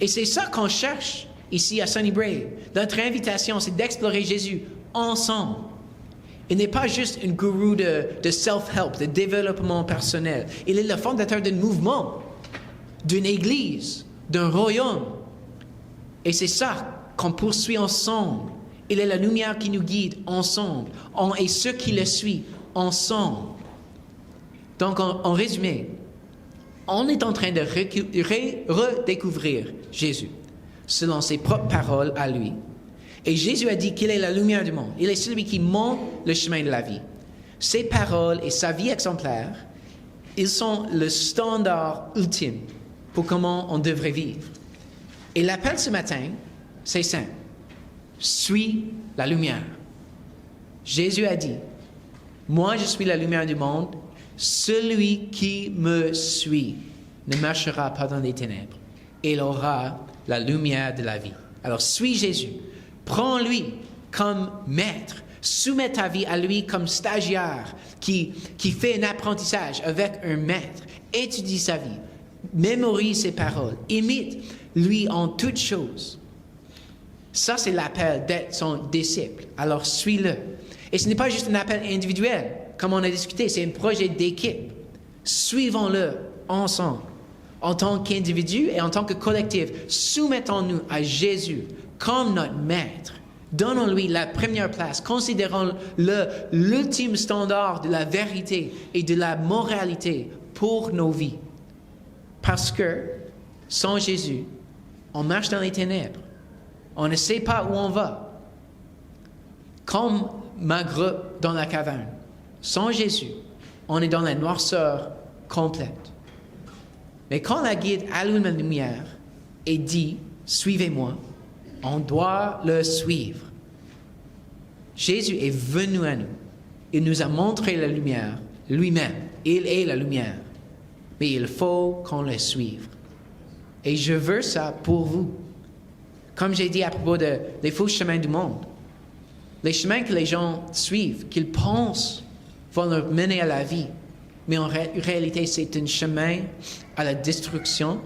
Et c'est ça qu'on cherche ici à Sunnybray. Notre invitation, c'est d'explorer Jésus ensemble. Il n'est pas juste un gourou de self-help, de développement personnel. Il est le fondateur d'un mouvement, d'une église, d'un royaume. Et c'est ça qu'on poursuit ensemble. Il est la lumière qui nous guide ensemble. Et ceux qui le suivent ensemble. Donc, en résumé, on est en train de redécouvrir Jésus selon ses propres paroles à lui. Et Jésus a dit qu'il est la lumière du monde. Il est celui qui montre le chemin de la vie. Ses paroles et sa vie exemplaire, ils sont le standard ultime pour comment on devrait vivre. Et l'appel ce matin, c'est simple. Suis la lumière. Jésus a dit, moi je suis la lumière du monde. Celui qui me suit ne marchera pas dans les ténèbres. Il aura la lumière de la vie. Alors suis Jésus. Prends-lui comme maître. Soumets ta vie à lui comme stagiaire qui fait un apprentissage avec un maître. Étudie sa vie. Mémorise ses paroles. Imite-lui en toutes choses. Ça, c'est l'appel d'être son disciple. Alors suis-le. Et ce n'est pas juste un appel individuel, comme on a discuté, c'est un projet d'équipe. Suivons-le ensemble. En tant qu'individu et en tant que collectif, soumettons-nous à Jésus comme notre maître. Donnons-lui la première place. Considérons-le l'ultime standard de la vérité et de la moralité pour nos vies. Parce que sans Jésus, on marche dans les ténèbres. On ne sait pas où on va. Comme Magre dans la caverne. Sans Jésus, on est dans la noirceur complète. Mais quand la guide allume la lumière et dit « Suivez-moi », on doit le suivre. Jésus est venu à nous. Il nous a montré la lumière lui-même. Il est la lumière. Mais il faut qu'on le suive. Et je veux ça pour vous. Comme j'ai dit à propos des faux chemins du monde, les chemins que les gens suivent, qu'ils pensent vont leur mener à la vie, mais en réalité, c'est un chemin à la destruction.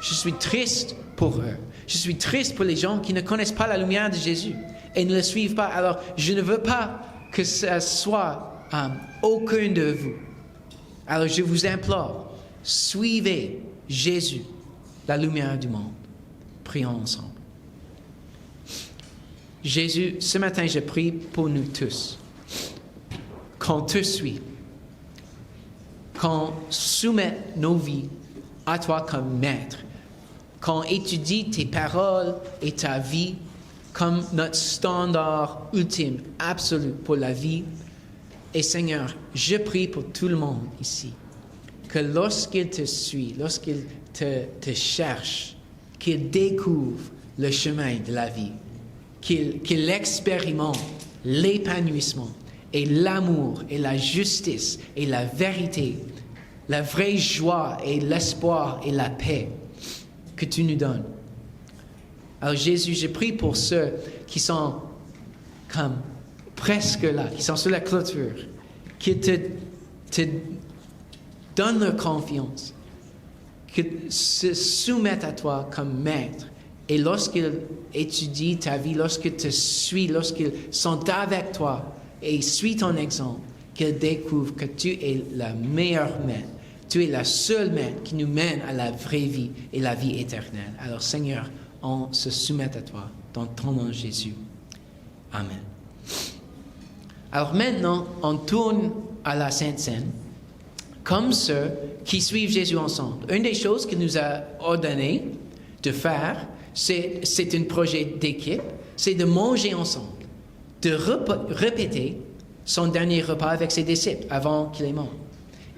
Je suis triste pour eux. Je suis triste pour les gens qui ne connaissent pas la lumière de Jésus et ne le suivent pas. Alors, je ne veux pas que ce soit aucun de vous. Alors, je vous implore, suivez Jésus, la lumière du monde. Prions ensemble. Jésus, ce matin, je prie pour nous tous, qu'on te suive, qu'on soumette nos vies à toi comme maître, qu'on étudie tes paroles et ta vie comme notre standard ultime, absolu pour la vie. Et Seigneur, je prie pour tout le monde ici, que lorsqu'il te suit, lorsqu'il te cherche, qu'il découvre le chemin de la vie, qu'il expérimente l'épanouissement et l'amour et la justice et la vérité, la vraie joie et l'espoir et la paix que tu nous donnes. Alors Jésus, je prie pour ceux qui sont comme presque là, qui sont sur la clôture, qui te donnent leur confiance, qui se soumettent à toi comme maître. Et lorsqu'ils étudient ta vie, lorsqu'ils te suivent, lorsqu'ils sont avec toi et suivent ton exemple, qu'ils découvrent que tu es la meilleure maître. Tu es la seule maître qui nous mène à la vraie vie et la vie éternelle. Alors Seigneur, on se soumet à toi dans ton nom Jésus. Amen. Alors maintenant, on tourne à la Sainte Seine comme ceux qui suivent Jésus ensemble. Une des choses qu'il nous a ordonné de faire, c'est un projet d'équipe, c'est de manger ensemble, de répéter son dernier repas avec ses disciples avant qu'il est mort,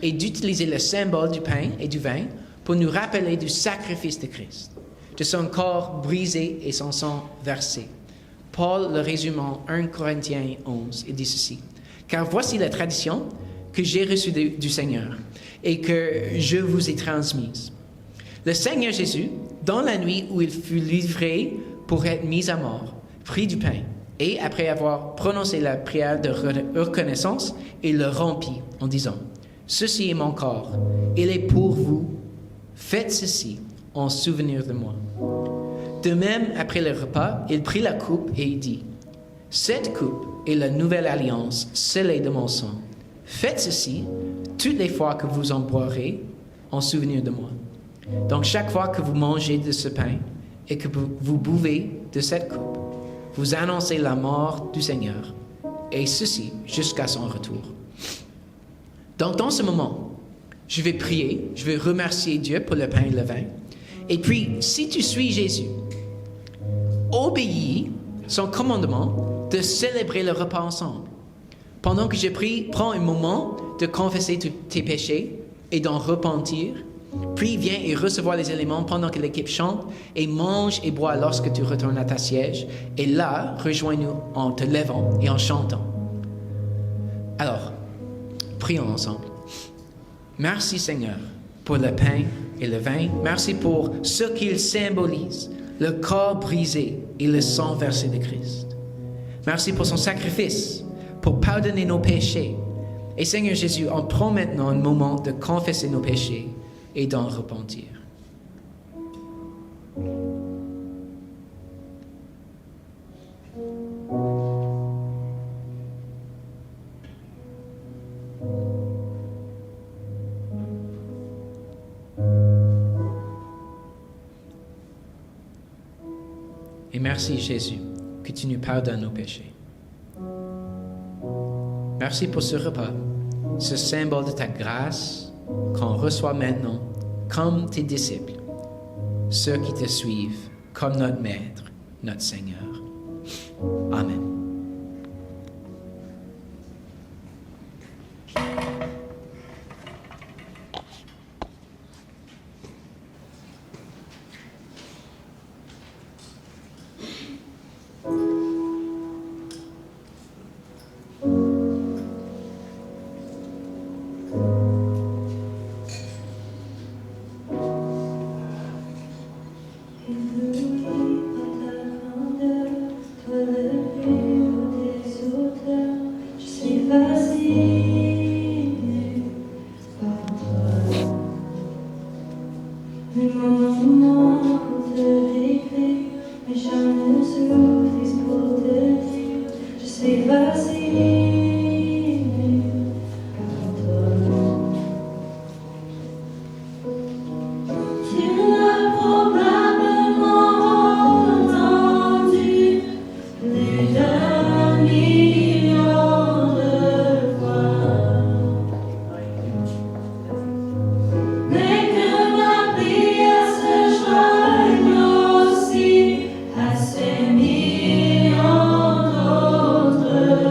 et d'utiliser le symbole du pain et du vin pour nous rappeler du sacrifice de Christ, de son corps brisé et son sang versé. Paul le résume en 1 Corinthiens 11, il dit ceci: « Car voici la tradition que j'ai reçue du Seigneur et que je vous ai transmise. Le Seigneur Jésus, dans la nuit où il fut livré pour être mis à mort, prit du pain et, après avoir prononcé la prière de reconnaissance, il le rompit en disant: « Ceci est mon corps, il est pour vous. Faites ceci en souvenir de moi. » de même, après le repas, il prit la coupe et il dit, « Cette coupe est la nouvelle alliance scellée de mon sang. Faites ceci toutes les fois que vous en boirez en souvenir de moi. Donc chaque fois que vous mangez de ce pain et que vous buvez de cette coupe, vous annoncez la mort du Seigneur, et ceci jusqu'à son retour. » Donc dans ce moment, je vais prier, je vais remercier Dieu pour le pain et le vin. Et puis, si tu suis Jésus, obéis son commandement de célébrer le repas ensemble. Pendant que je prie, prends un moment de confesser tous tes péchés et d'en repentir. Puis viens et recevoir les éléments pendant que l'équipe chante et mange et bois lorsque tu retournes à ta siège. Et là, rejoins-nous en te levant et en chantant. Alors, prions ensemble. Merci Seigneur pour le pain et le vin. Merci pour ce qu'ils symbolisent, le corps brisé et le sang versé de Christ. Merci pour son sacrifice, pour pardonner nos péchés. Et Seigneur Jésus, on prend maintenant un moment de confesser nos péchés et d'en repentir. Et merci Jésus que tu nous pardonnes nos péchés. Merci pour ce repas, ce symbole de ta grâce qu'on reçoit maintenant comme tes disciples, ceux qui te suivent comme notre Maître, notre Seigneur. Amen. À ces millions d'autres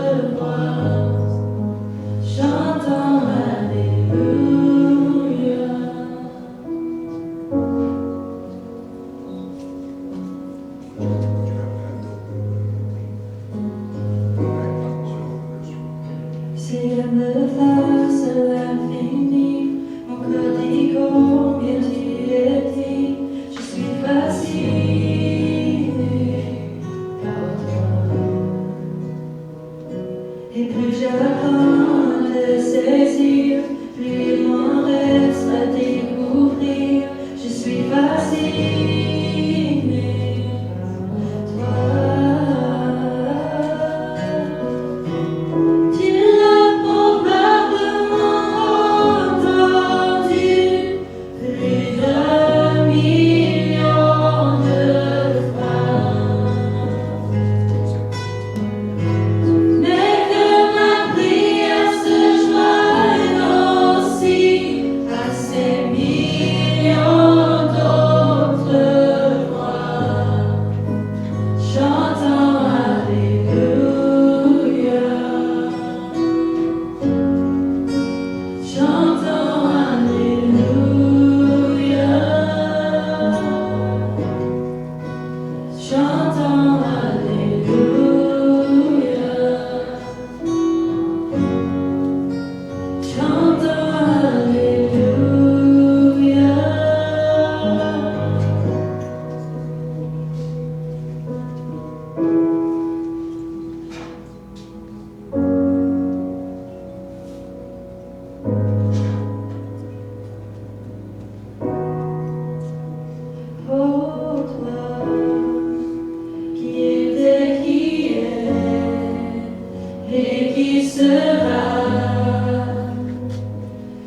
sera.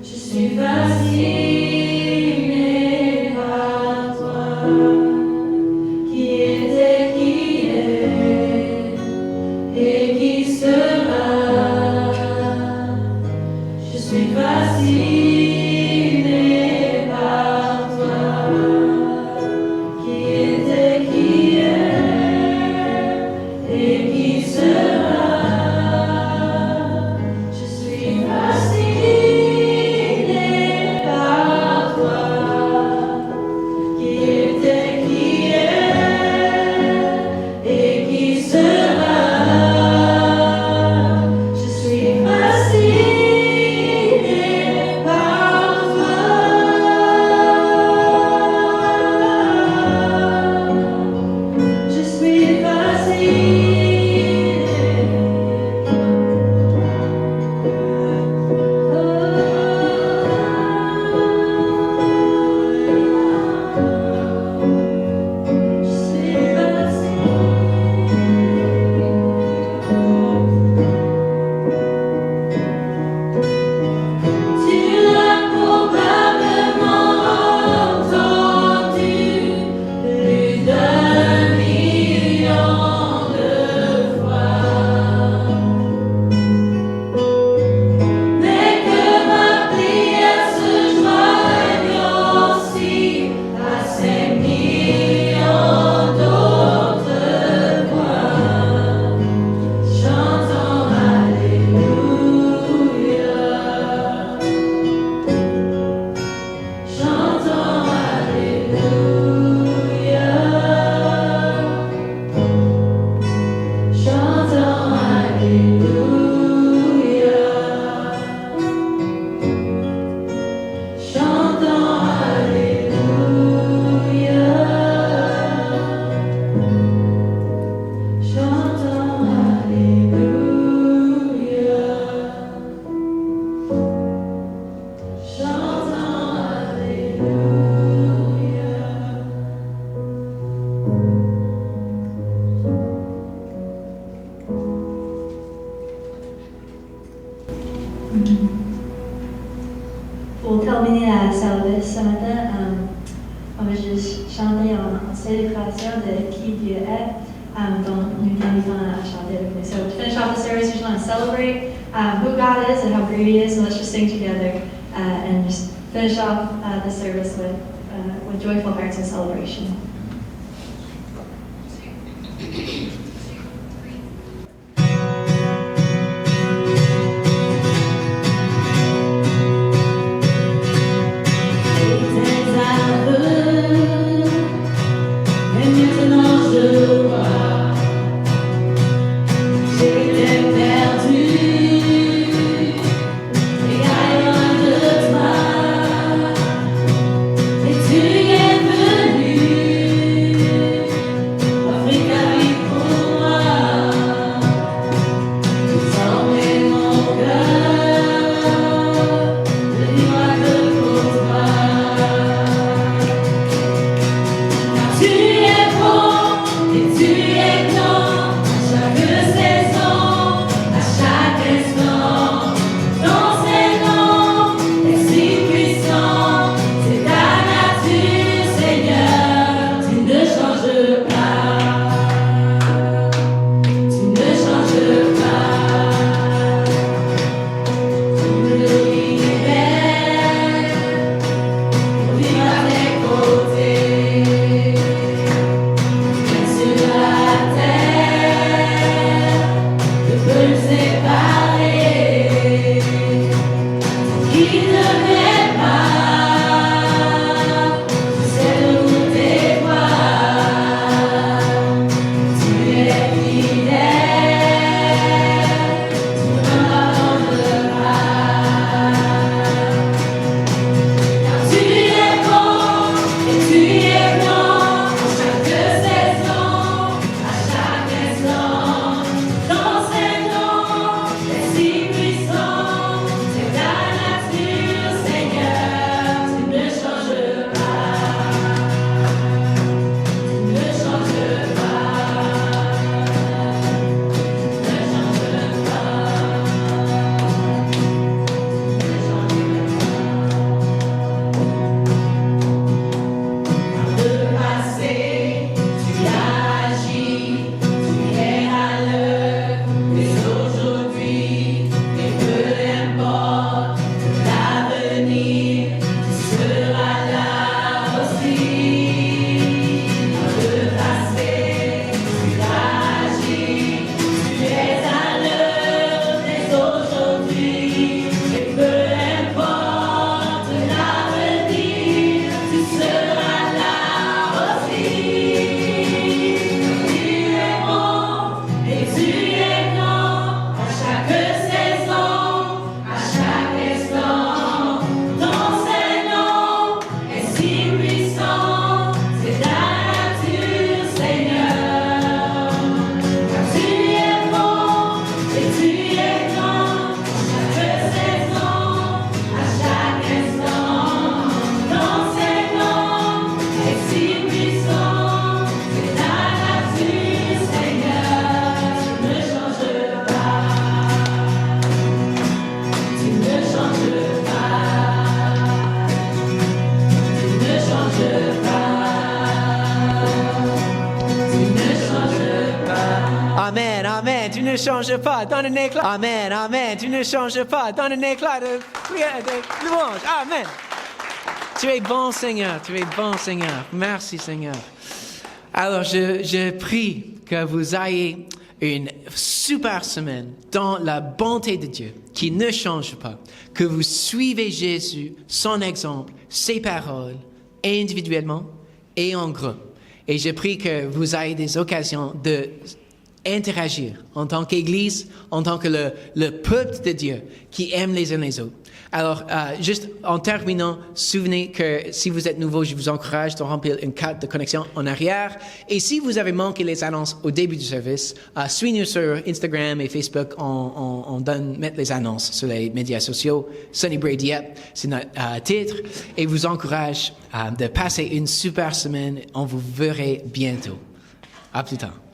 Je suis fascinée par toi, qui était, qui est et qui sera. Je suis fascinée par toi, qui était, qui est et qui sera. Je suis fascinée par toi, qui était, qui est et qui sera. Je suis fascinée par toi. Je suis Tu l'as probablement entendu plus d'un million de fois, mais que ma prière se joigne aussi à ces millions d'autres voix, chantant Alléluia. Chantons Alléluia. Chantons Alléluia. Chantons Alléluia. Chantons Alléluia. Chantons Alléluia. Pour terminer la service ce matin, on va juste chanter en célébration de qui Dieu est, dont nous invitons à chanter avec nous. So to finish off the service, we just want to celebrate who God is and how great He is, and let's just sing together and just finish off the service with joyful hearts and celebration. J'étais aveugle, et maintenant je vois. J'étais perdu, et loin de toi. Et tu es venu Amen, amen, tu ne changes pas, donne un éclat. Amen, amen, tu ne changes pas, donne un éclat de prière, de louange. Amen. Tu es bon, Seigneur, tu es bon, Seigneur. Merci, Seigneur. Alors, je prie que vous ayez une super semaine dans la bonté de Dieu qui ne change pas, que vous suivez Jésus, son exemple, ses paroles, individuellement et en groupe. Et je prie que vous ayez des occasions de interagir en tant qu'Église, en tant que le peuple de Dieu qui aime les uns les autres. Alors, juste en terminant, souvenez que si vous êtes nouveau, je vous encourage de remplir une carte de connexion en arrière. Et si vous avez manqué les annonces au début du service, suivez-nous sur Instagram et Facebook. On met les annonces sur les médias sociaux. Sonny Brady Up, c'est notre titre. Et vous encourage de passer une super semaine. On vous verra bientôt. À plus tard.